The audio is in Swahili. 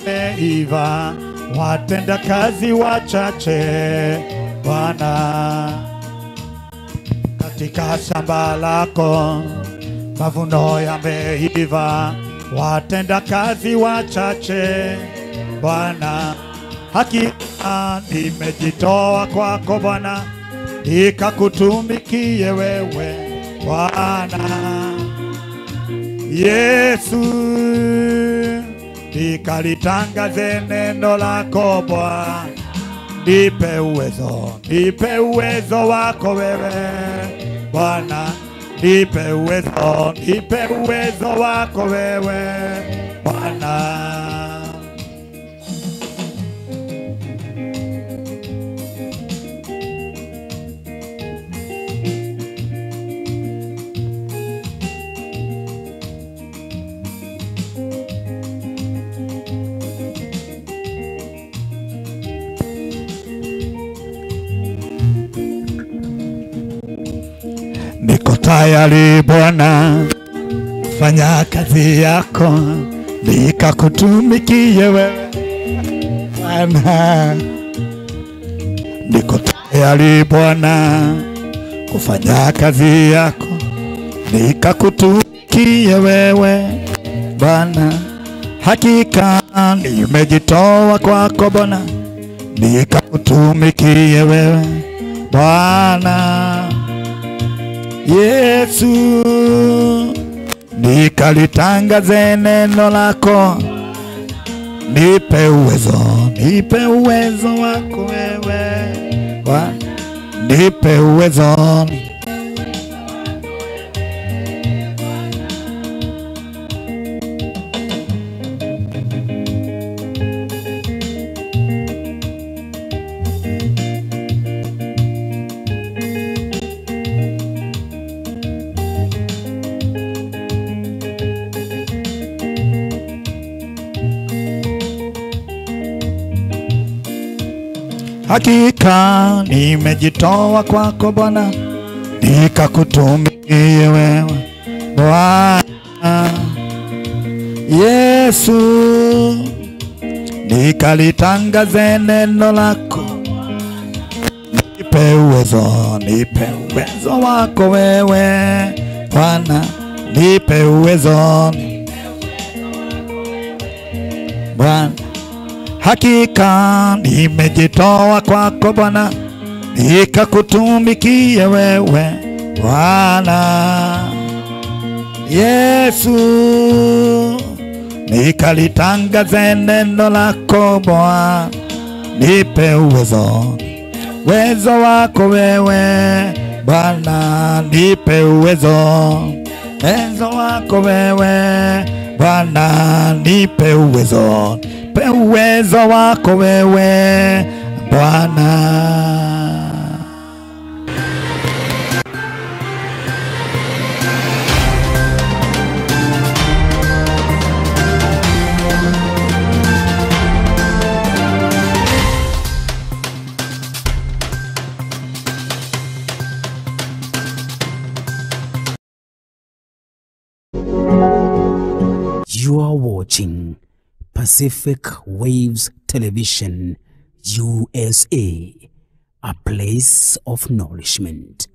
yameiva, watenda kazi wachache Bwana. Katika shamba lako mavuno yameiva, watenda kazi wachache Bwana. Hakika nimejitoa kwako Bwana, nikakutumikie wewe Bwana. Yesu, nikalitangaze neno lako Bwana. Nipe uwezo wako wewe Bwana. Nipe uwezo wako wewe Bwana. Niko tayari Bwana, fanya kazi yako, nikakutumikie wewe Bwana. Niko tayari Bwana, kufanya kazi yako, nikakutumikie wewe Bwana. Hakika nimejitoa kwako Bwana, nikakutumikie wewe Bwana. Yesu, nikalitangaze neno lako. Nipe uwezo wako wewe Bwana. Nipe uwezo. Hakika nimejitoa kwako Bwana, nikakutumikie wewe Bwana. Yesu, nikalitangaze neno lako. Nipe uwezo wako wewe Bwana. Nipe uwezo Bwana. Hakika nimejitoa kwako Bwana, nikakutumikie wewe Bwana. Yesu, nikalitangaze neno lako Bwana. Nipe uwezo wako wewe Bwana. Nipe uwezo wako wewe Bwana. Nipe uwezo wako wewe Bwana. You are watching Pacific Waves Television, USA, a place of nourishment.